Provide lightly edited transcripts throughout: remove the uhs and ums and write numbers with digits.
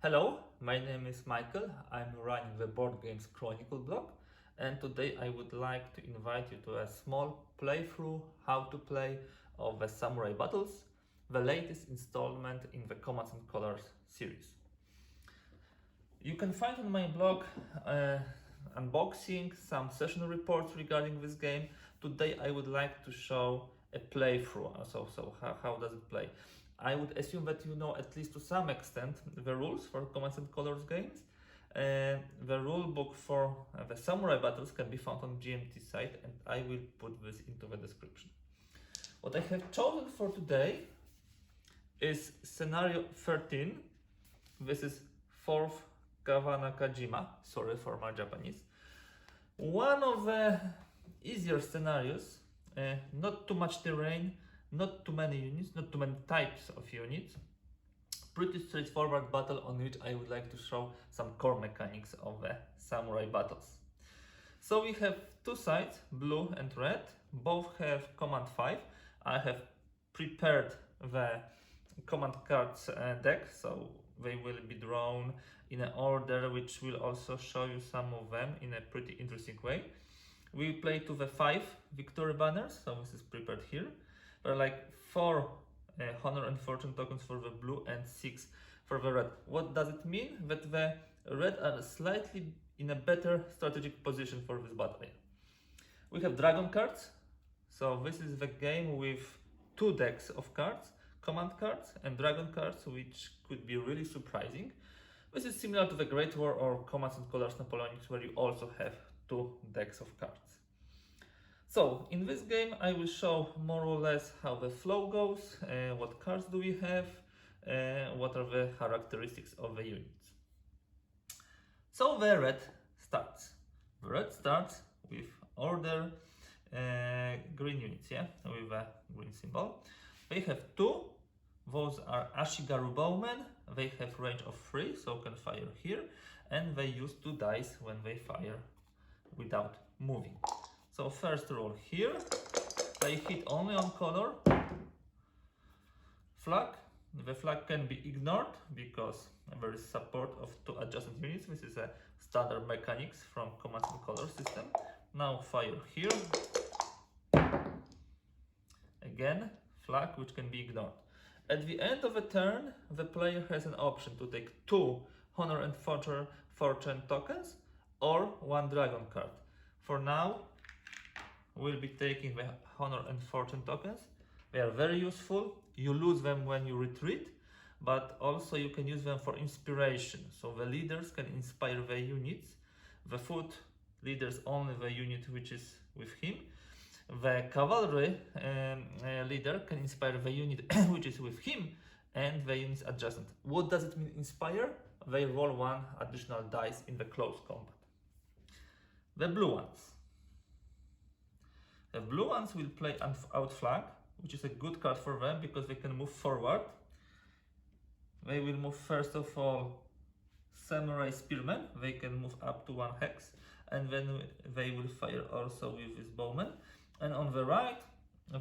Hello, my name is Michael. I'm running the Boardgames Chronicle blog, and today I would like to invite you to a small playthrough how to play of the Samurai Battles, the latest installment in the Commands and Colors series. You can find on my blog unboxing, some session reports regarding this game. Today I would like to show a playthrough, so how does it play? I would assume that you know at least to some extent the rules for Commands and Colors games. The rule book for the Samurai Battles can be found on GMT site, and I will put this into the description. What I have chosen for today is scenario 13. This is 4th Kawanakajima, sorry for my Japanese. One of the easier scenarios, not too much terrain, not too many units, not too many types of units. Pretty straightforward battle on which I would like to show some core mechanics of the Samurai Battles. So we have two sides, blue and red. Both have command 5. I have prepared the command cards deck, so they will be drawn in an order which will also show you some of them in a pretty interesting way. We play to the 5 victory banners, so this is prepared here. There are like 4 honor and fortune tokens for the blue and 6 for the red. What does it mean? That the red are slightly in a better strategic position for this battle. We have dragon cards, so this is the game with 2 decks of cards, command cards and dragon cards, which could be really surprising. This is similar to the Great War or Commands and Colors Napoleonics, where you also have 2 decks of cards. So in this game I will show more or less how the flow goes, what cards do we have, what are the characteristics of the units. So the red starts. The red starts with order green units, with a green symbol. They have 2. Those are Ashigaru Bowmen. They have range of 3, so can fire here, and they use 2 dice when they fire without moving. So first roll here, they hit only on color. Flag, the flag can be ignored because there is support of 2 adjacent units. This is a standard mechanics from Commands and Colors system. Now fire here. Again, flag which can be ignored. At the end of a turn, the player has an option to take 2 honor and fortune tokens or 1 dragon card. For now, we'll be taking the honor and fortune tokens. They are very useful. You lose them when you retreat, but also you can use them for inspiration. So the leaders can inspire the units. The foot leaders only the unit which is with him. The cavalry leader can inspire the unit which is with him, and the units adjacent. What does it mean inspire? They roll 1 additional dice in the close combat. The blue ones. The blue ones will play out flag, which is a good card for them because they can move forward. They will move first of all Samurai Spearmen. They can move up to 1 hex, and then they will fire also with this Bowmen. And on the right,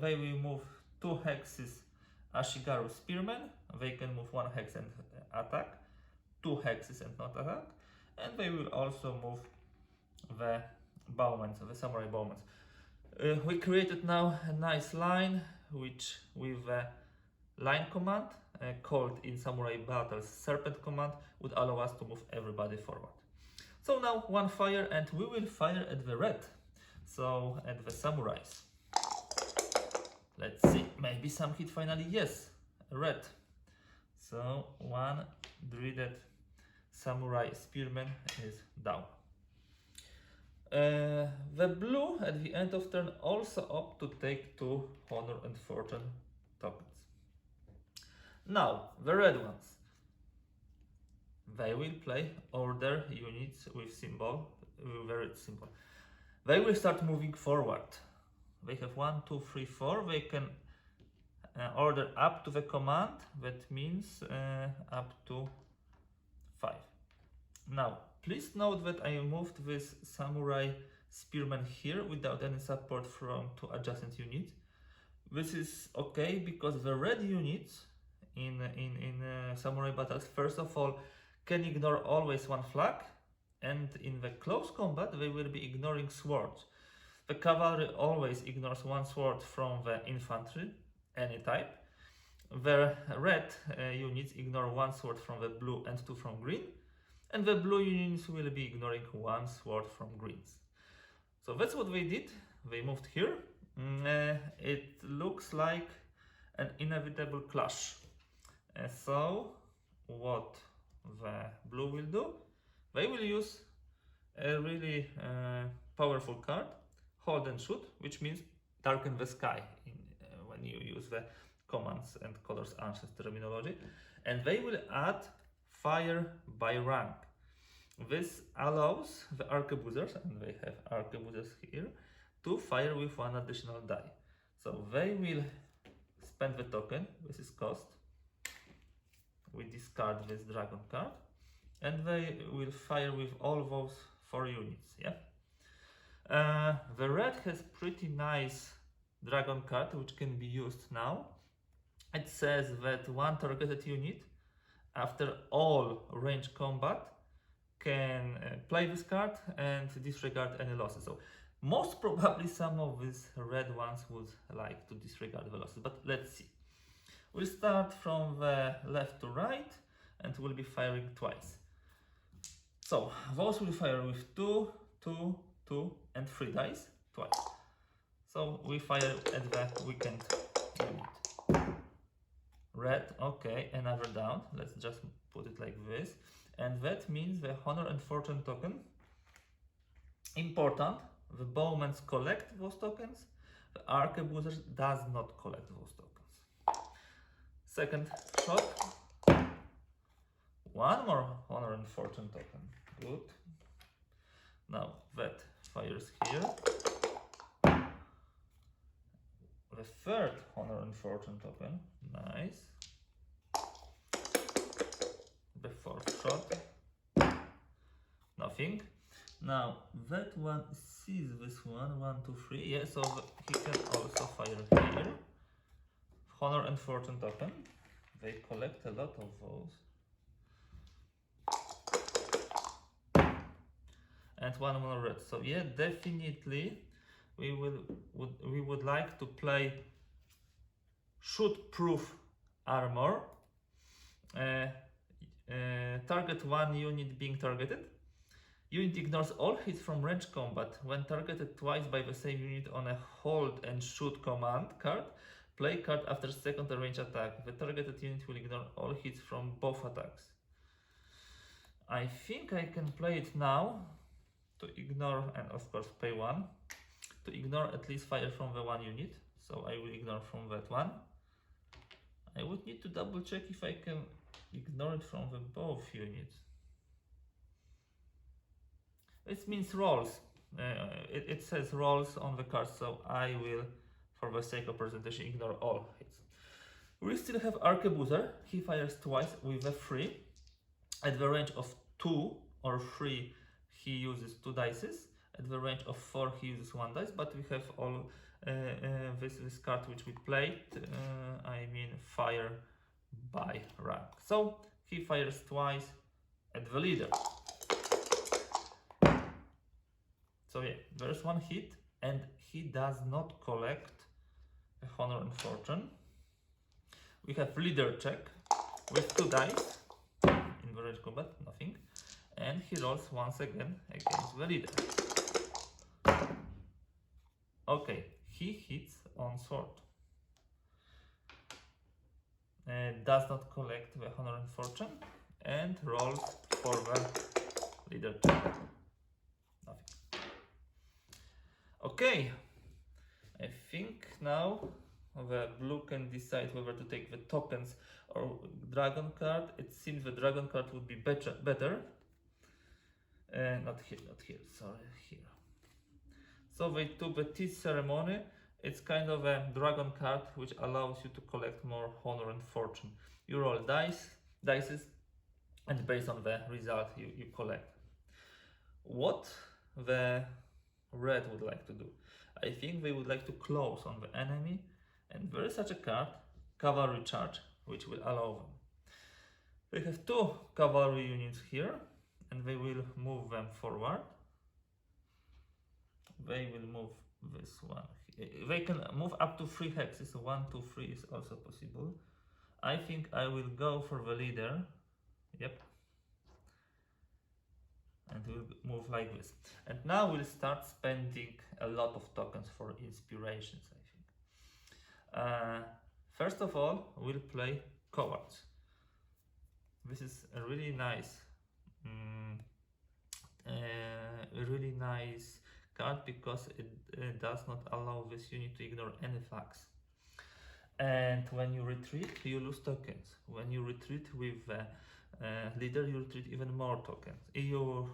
they will move 2 hexes Ashigaru Spearmen. They can move 1 hex and attack, 2 hexes and not attack, and they will also move the Bowmen, the Samurai Bowmen. We created now a nice line, which with a line command called in Samurai Battles Serpent command would allow us to move everybody forward. So now 1 fire, and we will fire at the red, so at the samurais. Let's see, maybe some hit finally. Yes, red. So 1 dreaded Samurai Spearman is down. The blue at the end of turn also opt to take 2 honor and fortune tokens. Now the red ones. They will play order units with the red symbol. They will start moving forward. They have 1, 2, 3, 4. They can order up to the command. That means up to 5. Now, please note that I moved this Samurai Spearman here without any support from 2 adjacent units. This is okay because the red units in Samurai Battles, first of all, can ignore always one flag, and in the close combat they will be ignoring swords. The cavalry always ignores one sword from the infantry, any type. The red units ignore one sword from the blue and two from green, and the blue units will be ignoring one sword from greens. So that's what they did. They moved here. It looks like an inevitable clash. So what the blue will do? They will use a really powerful card, hold and shoot, which means darken the sky when you use the commands and colors answers terminology, and they will add fire by rank. This allows the Arquebusiers, and they have Arquebusiers here, to fire with one additional die. So they will spend the token, this is cost. We discard this dragon card, and they will fire with all those 4 units. Yeah. The red has pretty nice dragon card which can be used now. It says that one targeted unit after all range combat can play this card and disregard any losses. So most probably some of these red ones would like to disregard the losses, but let's see. We'll start from the left to right and we'll be firing twice. So those will fire with 2, 2, 2 and 3 dice twice. So we fire at the weakened unit. Red, okay, another down. Let's just put it like this. And that means the honor and fortune token. Important, the Bowmen collect those tokens. The Arquebusiers does not collect those tokens. Second shot. One more honor and fortune token. Good. Now that fires here. The third honor and fortune token. Nice. The fourth shot. Nothing. Now that one sees this one. 1, 2, 3. Yeah, so he can also fire here. Honor and fortune token. They collect a lot of those. And one more red. So yeah, definitely we would like to play shoot-proof armor. Target one unit being targeted. Unit ignores all hits from range combat. When targeted twice by the same unit on a hold and shoot command card, play card after second range attack. The targeted unit will ignore all hits from both attacks. I think I can play it now to ignore, and of course pay 1, to ignore at least fire from the one unit. So I will ignore from that one. I would need to double check if I can ignore it from the both units. It means rolls. It says rolls on the card, so I will, for the sake of presentation, ignore all hits. We still have Arquebusier. He fires twice with a 3. At the range of 2 or 3, he uses 2 dices. At the range of 4, he uses 1 dice. But we have all this card which we played. I mean, fire by rank. So he fires twice at the leader. So yeah, there's 1 hit, and he does not collect a honor and fortune. We have leader check with 2 dice. In the range combat, nothing. And he rolls once again against the leader. Okay, he hits on sword. Does not collect the honor and fortune. And rolls for the leader check. Nothing. Okay, I think now the blue can decide whether to take the tokens or dragon card. It seems the dragon card would be better. Not here, sorry, here. So they took the tea ceremony. It's kind of a dragon card which allows you to collect more honor and fortune. You roll dices, and based on the result you collect. What the red would like to do? I think they would like to close on the enemy, and there is such a card, cavalry charge, which will allow them. We have 2 cavalry units here, and they will move them forward. They will move this one. They can move up to 3 hexes. 1, 2, 3 is also possible. I think I will go for the leader. Yep. And we'll move like this. And now we'll start spending a lot of tokens for inspirations, I think. First of all, we'll play cowards. This is a really nice, card because it does not allow this unit to ignore any flags. And when you retreat, you lose tokens. When you retreat with the leader, you retreat even more tokens. You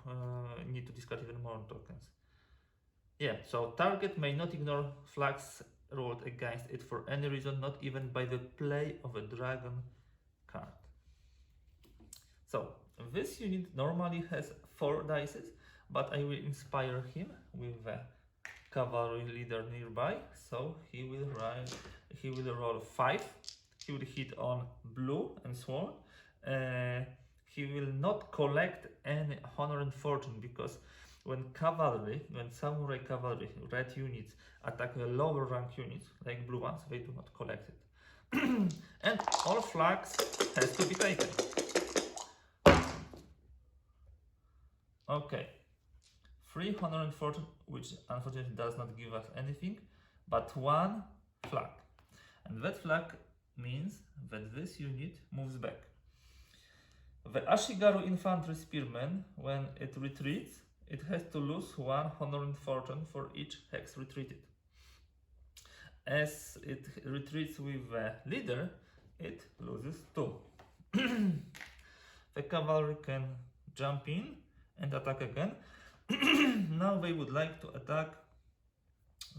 need to discard even more tokens. Yeah, so target may not ignore flags rolled against it for any reason, not even by the play of a dragon card. So this unit normally has 4 dices, but I will inspire him with the cavalry leader nearby. So he will roll 5. He will hit on blue and so on. He will not collect any honor and fortune, because when samurai cavalry, red units, attack the lower rank units, like blue ones, they do not collect it. And all flags has to be taken. Okay. 3 honor and fortune, which unfortunately does not give us anything, but 1 flag. And that flag means that this unit moves back. The Ashigaru Infantry Spearman, when it retreats, it has to lose 1 honor and fortune for each hex retreated. As it retreats with the leader, it loses 2. The cavalry can jump in and attack again. Now they would like to attack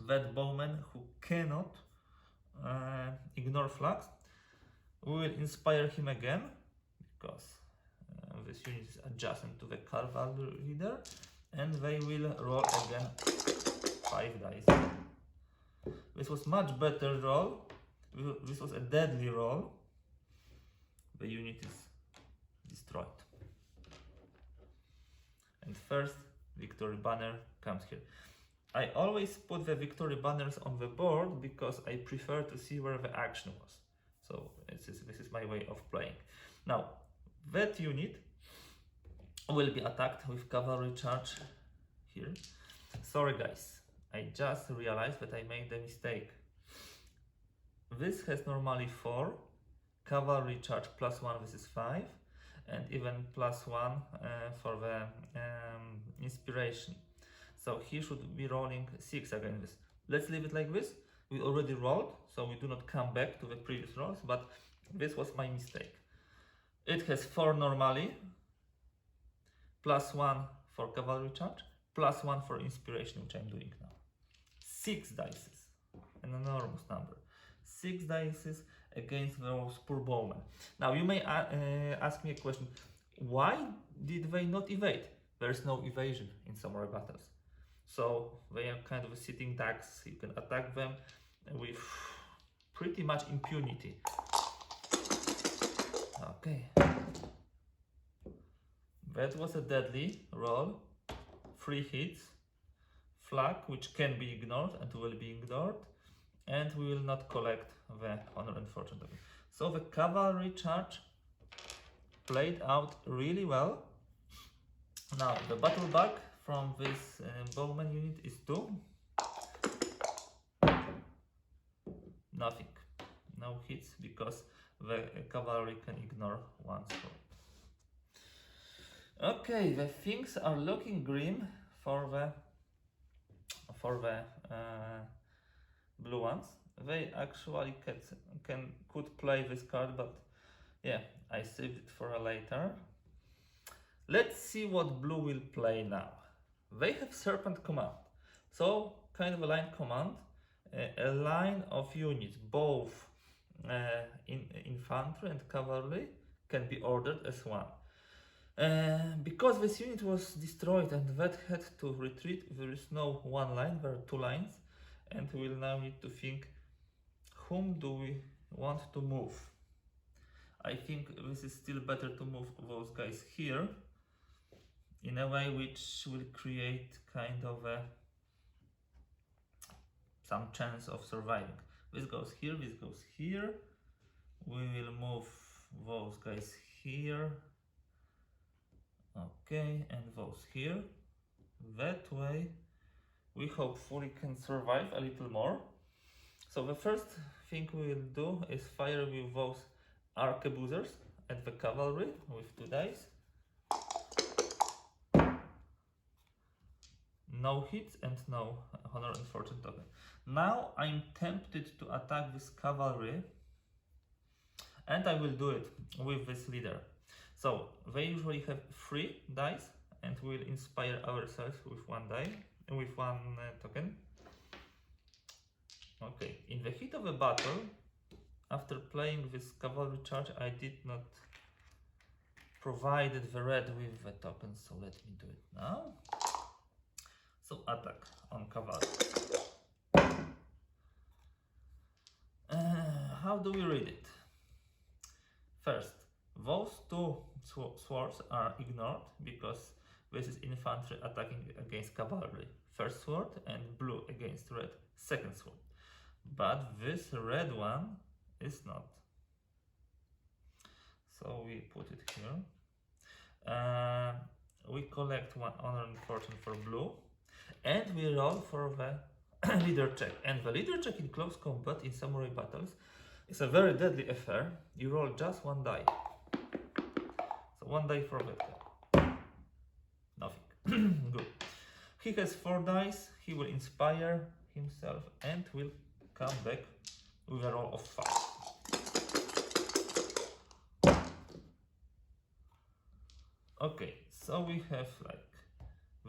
that bowman who cannot ignore flags. We will inspire him again, because this unit is adjacent to the cavalry leader, and they will roll again 5 dice. This was much better roll. This was a deadly roll. The unit is destroyed. And first victory banner comes here. I always put the victory banners on the board because I prefer to see where the action was. So this is my way of playing. Now that unit will be attacked with cavalry charge here. Sorry guys, I just realized that I made a mistake. This has normally 4, cavalry charge +1, this is 5, and even +1 for the inspiration. So he should be rolling 6 against this. Let's leave it like this. We already rolled, so we do not come back to the previous rolls, but this was my mistake. It has 4 normally, +1 for cavalry charge, +1 for inspiration, which I'm doing now. 6 dices, an enormous number. 6 dices against those poor bowmen. Now you may ask me a question: why did they not evade? There is no evasion in Samurai Battles, so they are kind of sitting ducks. You can attack them with pretty much impunity. Okay, that was a deadly roll. 3 hits, flag which can be ignored and will be ignored, and we will not collect the honor and fortune token. So the cavalry charge played out really well. Now the battle back from this bowman unit is 2. Nothing, no hits, because the cavalry can ignore 1 score. Okay, the things are looking grim for the blue ones. They actually could play this card, but yeah, I saved it for later. Let's see what blue will play now. They have Serpent Command, so kind of a line command, a line of units, both infantry and cavalry, can be ordered as one. Because this unit was destroyed and that had to retreat, there is no 1 line, there are 2 lines, and we will now need to think, whom do we want to move? I think this is still better to move those guys here in a way which will create kind of some chance of surviving. This goes here, this goes here. We will move those guys here. Okay, and those here. That way we hopefully can survive a little more. So the first thing we will do is fire with those Arquebusiers at the cavalry with 2 dice. No hits and no honor and fortune token. Now I'm tempted to attack this cavalry, and I will do it with this leader. So they usually have 3 dice, and we'll inspire ourselves with 1 die, with 1 token. Okay, in the heat of a battle, after playing this cavalry charge, I did not provide the red with the tokens, so let me do it now. So attack on cavalry. How do we read it? First, those 2 swords are ignored because this is infantry attacking against cavalry. First sword, and blue against red, second sword. But this red one is not. So we put it here. We collect 1 honor and fortune for blue, and we roll for the leader check. And the leader check in close combat in samurai battles is a very deadly affair. You roll just 1 die. So 1 die for that guy. Nothing. Good. He has 4 dice. He will inspire himself and will come back with a roll of 5. Okay, so we have like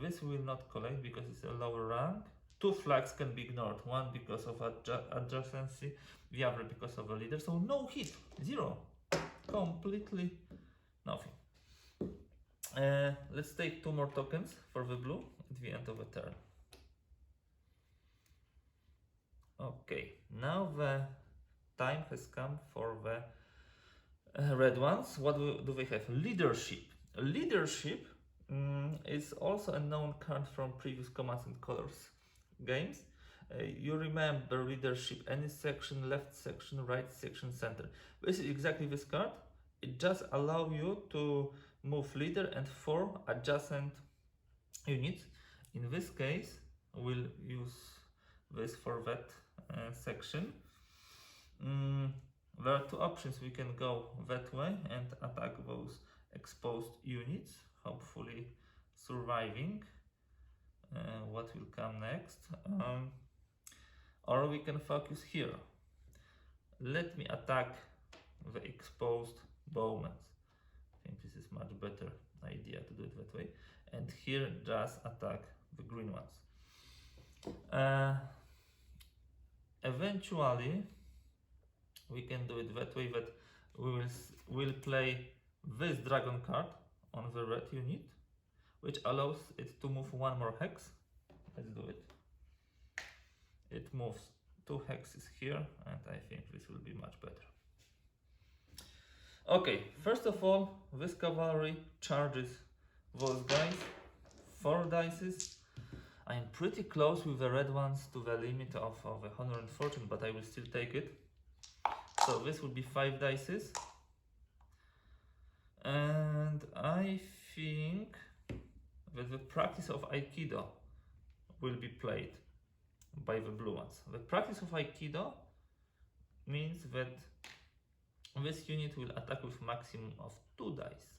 this will not collect because it's a lower rank. 2 flags can be ignored. 1 because of adjacency, the other because of a leader. So no hit, 0, completely nothing. Let's take 2 more tokens for the blue at the end of the turn. Okay, now the time has come for the red ones. What do they have? Leadership. Leadership is also a known card from previous Commands and Colors games. You remember leadership, any section, left section, right section, center. This is exactly this card. It just allows you to move leader and 4 adjacent units. In this case, we'll use this for that section. There are 2 options. We can go that way and attack those exposed units, hopefully surviving what will come next. Or we can focus here. Let me attack the exposed Bowmen. I think this is much better idea to do it that way. And here just attack the green ones. Eventually we can do it that way, that we will play this dragon card on the red unit, which allows it to move 1 more hex. Let's do it. It moves 2 hexes here, and I think this will be much better. Okay, first of all, this cavalry charges those guys, 4 dices. I am pretty close with the red ones to the limit of the honor and fortune, but I will still take it. So this will be 5 dices. And I think that the practice of Aikido will be played by the blue ones. The practice of Aikido means that this unit will attack with maximum of 2 dice.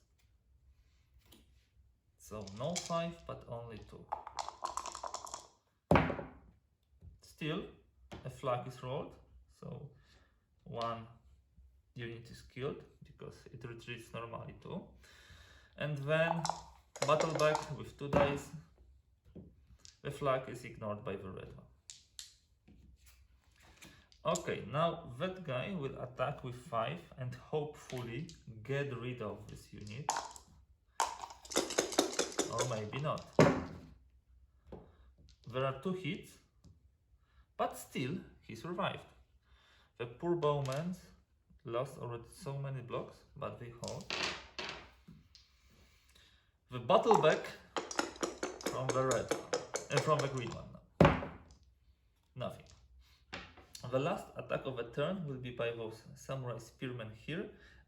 So no 5, but only 2. Still, a flag is rolled, so 1 unit is killed because it retreats normally too. And then battle back with 2 dice. The flag is ignored by the red one. Okay, now that guy will attack with 5 and hopefully get rid of this unit. Or maybe not. There are 2 hits, but still he survived. The poor Bowmen lost already so many blocks, but we hold. The battle back from the red one, and from the green one now. Nothing. The last attack of the turn will be by those Samurai Spearmen here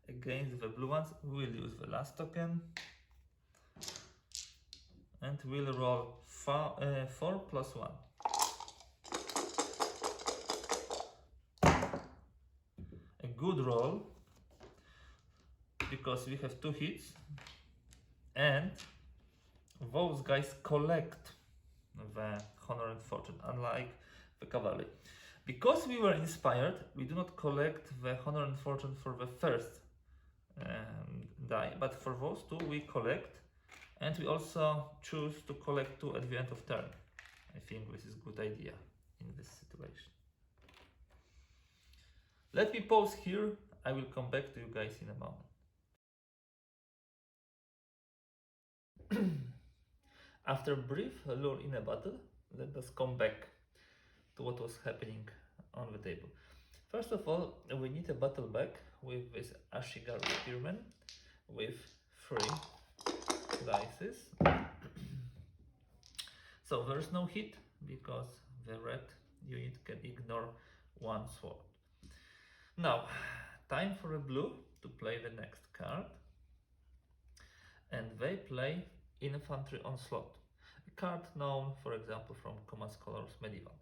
against the blue ones. We'll use the last token and we'll roll 4 plus 1. A good roll because we have 2 hits and those guys collect the honor and fortune, unlike the cavalry. Because we were inspired, we do not collect the honor and fortune for the first die, but for those 2 we collect, and we also choose to collect 2 at the end of turn. I think this is a good idea in this situation. Let me pause here, I will come back to you guys in a moment. After a brief lull in a battle, let us come back to what was happening on the table. First of all, we need a battle back with this Ashigaru Spearman with 3 dices. So there's no hit because the red unit can ignore 1 sword. Now, time for a blue to play the next card. And they play Infantry Onslaught, a card known, for example, from Command Scholars Medieval.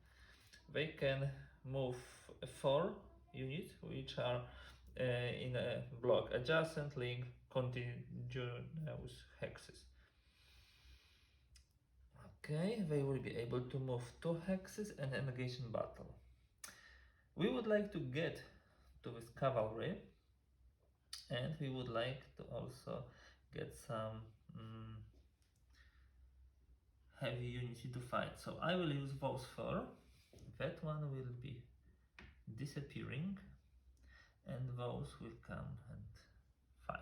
They can move 4 units which are in a block adjacent, link, continuous hexes. Okay, they will be able to move 2 hexes and engage in battle. We would like to get to this cavalry, and we would like to also get some heavy units into fight. So I will use those 4. That one will be disappearing, and those will come and fight.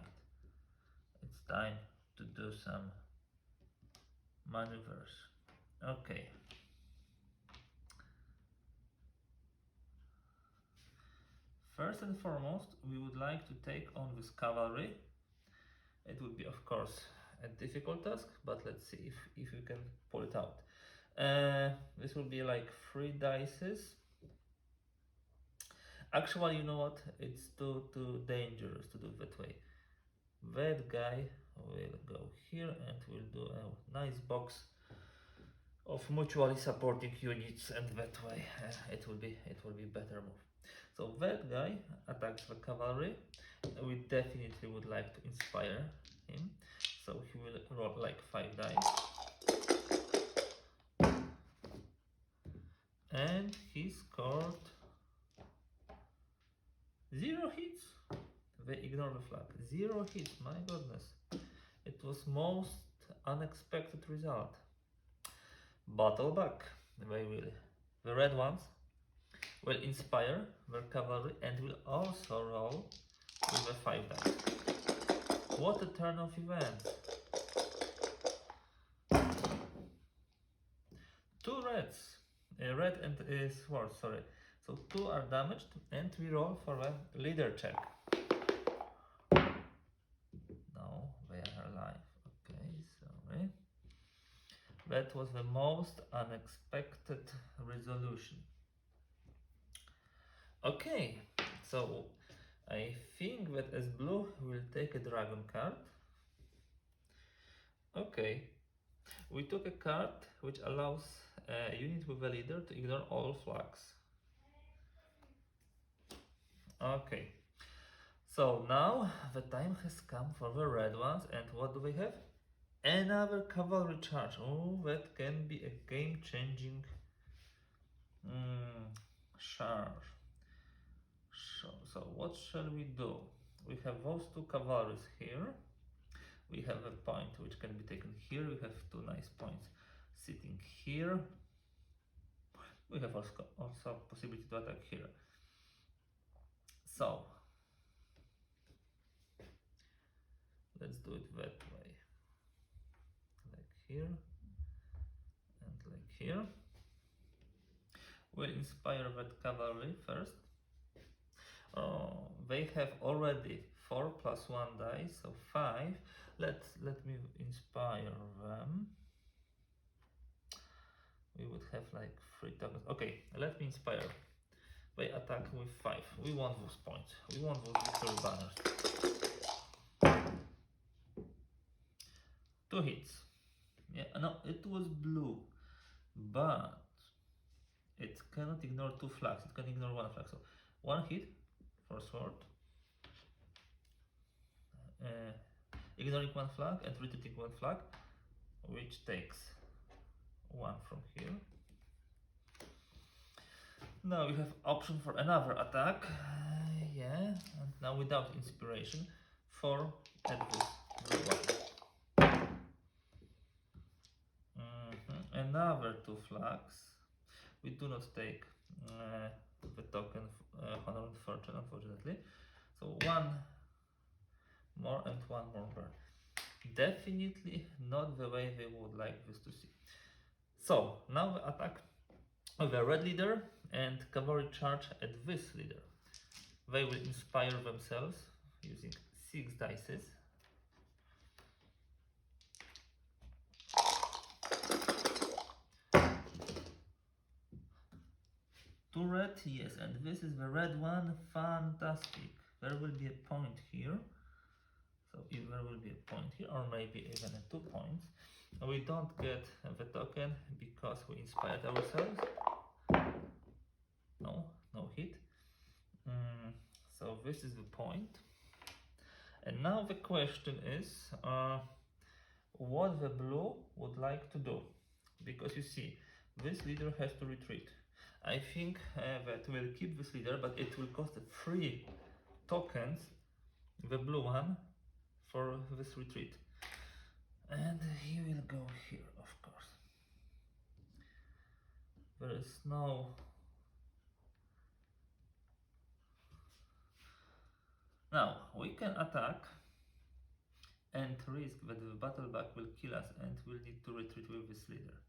It's time to do some maneuvers. Okay. First and foremost, we would like to take on this cavalry. It would be, of course, a difficult task, but let's see if we can pull it out. This will be like 3 dices. Actually, you know what? It's too dangerous to do that way. That guy will go here and we'll do a nice box of mutually supporting units, and that way it will be better move. So that guy attacks the cavalry. We definitely would like to inspire him. So he will roll like 5 dice. And he scored 0 hits. They ignore the flag. 0 hits, my goodness. It was most unexpected result. Battle back. The red ones will inspire their cavalry and will also roll with a 5 dice. What a turn of events. 2 reds. Red and sword, sorry. So 2 are damaged, and we roll for a leader check. No, they are alive. Okay, sorry. That was the most unexpected resolution. Okay, so I think that as blue will take a dragon card. Okay, we took a card which allows a unit with a leader to ignore all flags. Okay, so now the time has come for the red ones, and what do we have? Another cavalry charge. Oh, that can be a game-changing charge. So what shall we do? We have those 2 cavalries here. We have a point which can be taken here. We have 2 nice points sitting here. We have also possibility to attack here. So let's do it that way. Like here and like here. We'll inspire that cavalry first. They have already 4 plus 1 dice, so 5. Let me inspire them. We would have like 3 tokens. Okay, let me inspire. They attack with 5. We want those points. We want those victory banners. 2 hits. Yeah, no, it was blue, but it cannot ignore 2 flags. It can ignore 1 flag. So 1 hit for sword, ignoring 1 flag and retreating 1 flag, which takes 1 from here. Now you have option for another attack. Yeah, and now without inspiration, 4 at this blue one. Another 2 flags. We do not take the token Honor and Fortune, unfortunately. So 1 more and 1 more burn. Definitely not the way they would like this to see. So now the attack of the red leader and cavalry charge at this leader. They will inspire themselves using 6 dices. Two red, yes, and this is the red one. Fantastic. There will be a point here. So if there will be a point here, or maybe even 2 points, we don't get the token because we inspired ourselves. No hit. So this is the point. And now the question is what the blue would like to do. Because you see, this leader has to retreat. I think that we'll keep this leader, but it will cost 3 tokens, the blue one, for this retreat. And he will go here, of course. There is no... Now, we can attack and risk that the battle back will kill us and we'll need to retreat with this leader.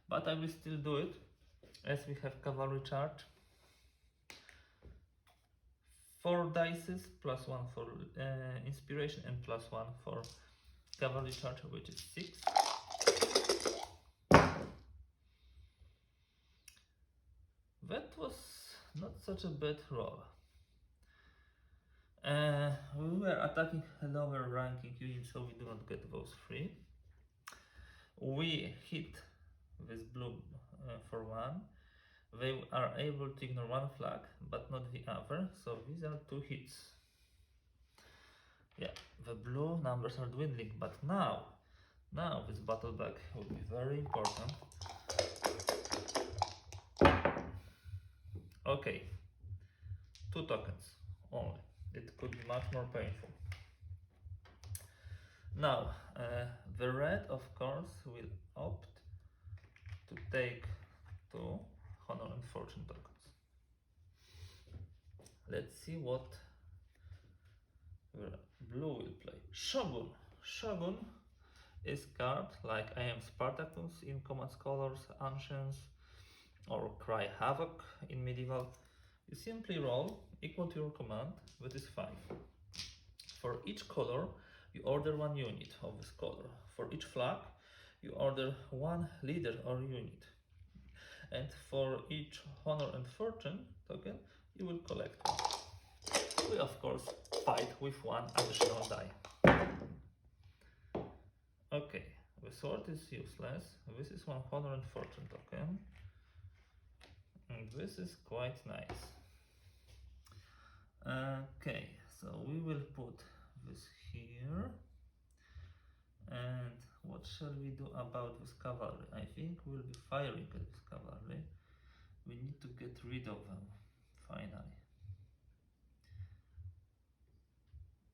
But I will still do it, as we have cavalry charge. 4 dices, plus 1 for inspiration and plus 1 for cavalry charge, which is 6. That was not such a bad roll. We were attacking lower ranking units, so we do not get those 3. We hit this blue for 1. They are able to ignore 1 flag, but not the other, so these are 2 hits. Yeah, the blue numbers are dwindling, but now this battle back will be very important. Okay, 2 tokens only. It could be much more painful. Now, the red, of course, will opt to take 2 Honor and Fortune tokens. Let's see what the blue will play. Shogun. Shogun is card like I am Spartacus in Command Scholars, Ancients, or Cry Havoc in Medieval. You simply roll equal to your command, that is 5. For each color, you order 1 unit of this color. For each flag, you order 1 leader or unit. And for each Honor and Fortune token, you will collect 1. We of course fight with 1 additional die. Okay, the sword is useless. This is 1 Honor and Fortune token. And this is quite nice. Okay, so we will put this here. And what shall we do about this cavalry? I think we'll be firing at this cavalry. We need to get rid of them, finally.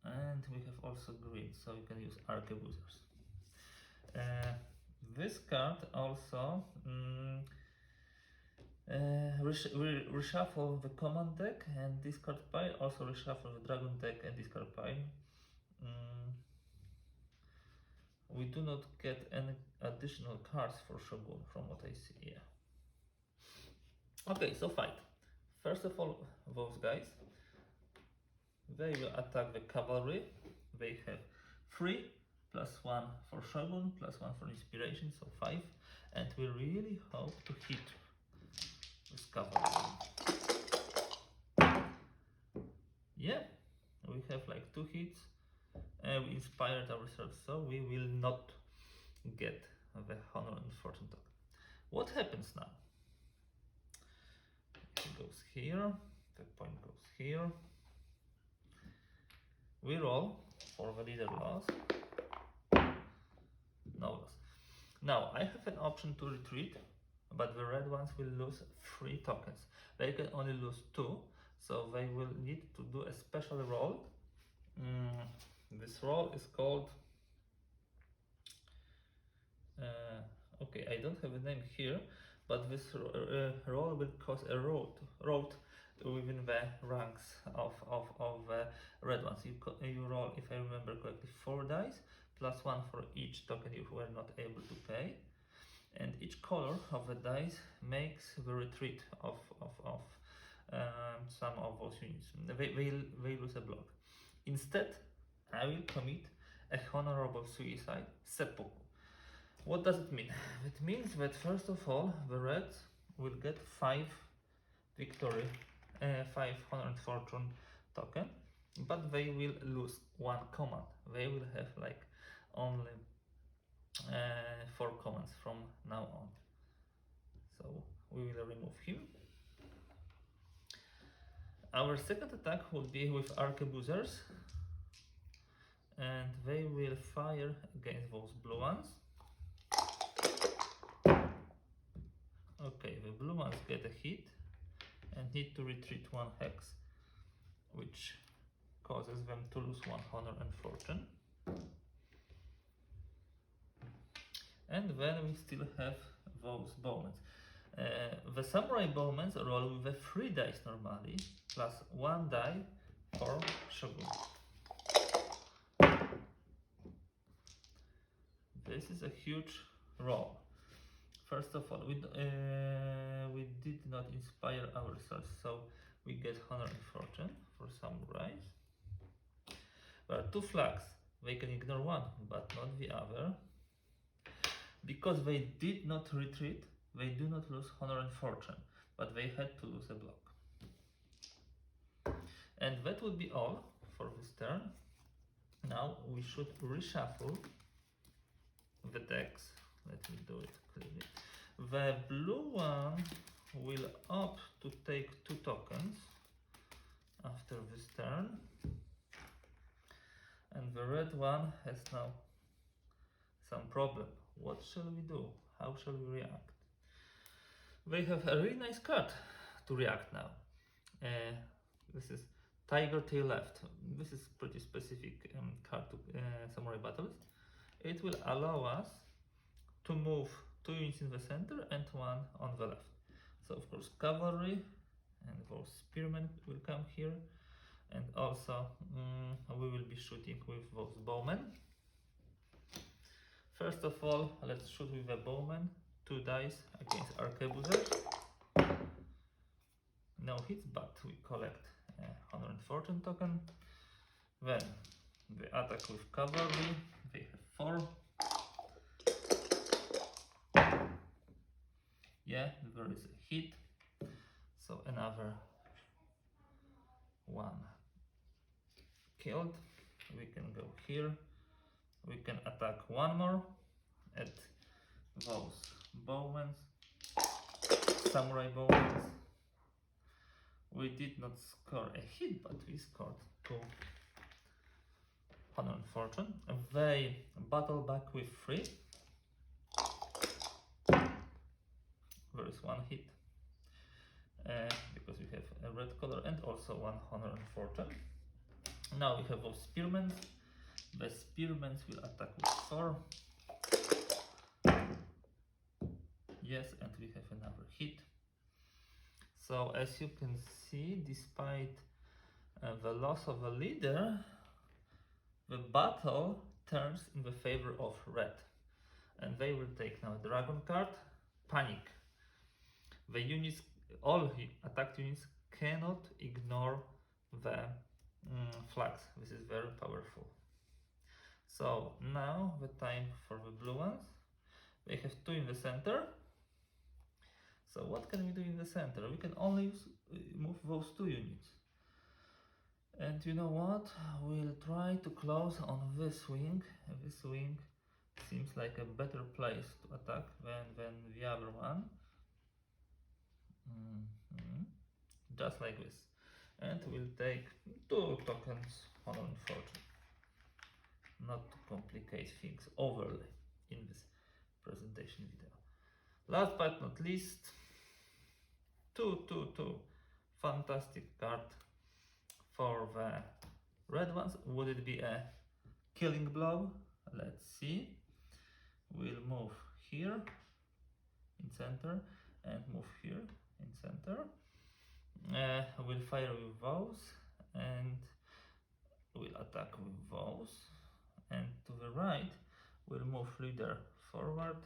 And we have also green, so we can use Arquebusiers. This card also reshuffle the command deck and discard pile, also reshuffle the dragon deck and discard pile. We do not get any additional cards for Shogun from what I see, yeah. Okay, so fight. First of all, those guys. They will attack the cavalry. They have 3 plus 1 for Shogun, plus 1 for inspiration, so 5. And we really hope to hit this cavalry. Yeah, we have like 2 hits. We inspired ourselves, so we will not get the honor and fortune token. What happens now? It goes here, the point goes here. We roll for the leader loss. No loss. Now I have an option to retreat, but the red ones will lose 3 tokens. They can only lose 2, so they will need to do a special roll. This roll is called okay, I don't have a name here, but this roll will cause a road within the ranks of the red ones. You roll, if I remember correctly, 4 dice, plus 1 for each token you were not able to pay. And each color of the dice makes the retreat of some of those units. They lose a block. Instead, I will commit a honorable suicide, Seppuku. What does it mean? It means that first of all, the reds will get 5 victory, 5 honor and fortune token, but they will lose 1 command. They will have like only 4 commands from now on. So we will remove him. Our second attack will be with Arquebusiers, and they will fire against those blue ones. Okay, the blue ones get a hit and need to retreat 1 hex, which causes them to lose 1 honor and fortune. And then we still have those Bowmen. The Samurai Bowmen roll with a 3 dice normally, plus 1 die for Shogun. This is a huge roll. First of all, we did not inspire ourselves, so we get honor and fortune for samurais. There are 2 flags. They can ignore 1, but not the other. Because they did not retreat, they do not lose honor and fortune, but they had to lose a block. And that would be all for this turn. Now we should reshuffle the decks. Let me do it clearly. The blue one will opt to take 2 tokens after this turn, and the red one has now some problem. What shall we do? How shall we react? They have a really nice card to react now. This is Tiger Tail Left. This is pretty specific card to Samurai Battles. It will allow us to move 2 units in the center and 1 on the left. So of course cavalry and those spearmen will come here, and also we will be shooting with those bowmen. First of all, let's shoot with the bowmen. 2 dice against Arquebusiers. No hits, but we collect a honor and fortune token. Then the attack with cavalry. They have 4. Yeah, there is a hit. So another 1 killed. We can go here. We can attack 1 more at those bowmen, samurai bowmen. We did not score a hit, but we scored 2 honor and fortune. They battle back with 3. There is 1 hit because we have a red color and also 1 honor and fortune. Now we have those spearmen. The spearmen will attack with 4. Yes, and we have another hit. So as you can see, despite the loss of a leader, the battle turns in the favor of red. And they will take now a dragon card, Panic. The units, all attacked units cannot ignore the flags. This is very powerful. So now the time for the blue ones. We have 2 in the center. So what can we do in the center? We can only move those 2 units. And you know what? We'll try to close on this wing. This wing seems like a better place to attack than the other one. Just like this. And we'll take 2 tokens on Fortune. Not to complicate things overly in this presentation video. Last but not least, 2 fantastic card for the red ones. Would it be a killing blow? Let's see. We'll move here in center and move here in center. We'll fire with those and we'll attack with those. And to the right, we'll move leader forward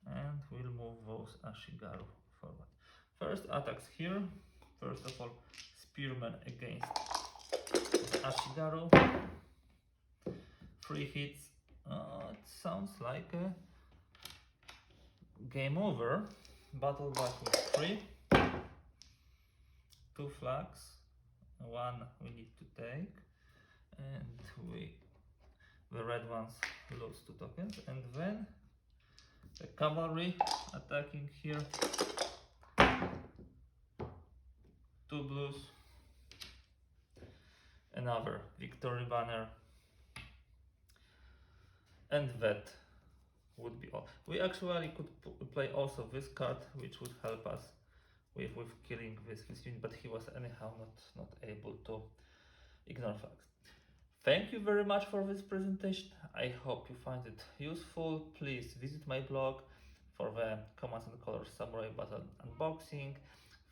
and we'll move those Ashigaru forward. First attacks here. First of all, Spearman against Ashigaru. 3 hits. It sounds like a game over. Battle back with 3. 2 flags. 1 we need to take. And the red ones lose 2 tokens. And then the cavalry attacking here. 2 blues. Another victory banner. And that would be all. We actually could play also this card, which would help us with killing this unit, but he was anyhow not able to ignore facts. Thank you very much for this presentation. I hope you find it useful. Please visit my blog for the Commands and Colors Samurai Battle unboxing,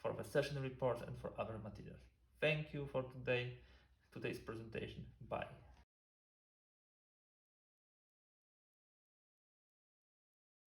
for the session reports, and for other materials. Thank you for today's presentation. Bye.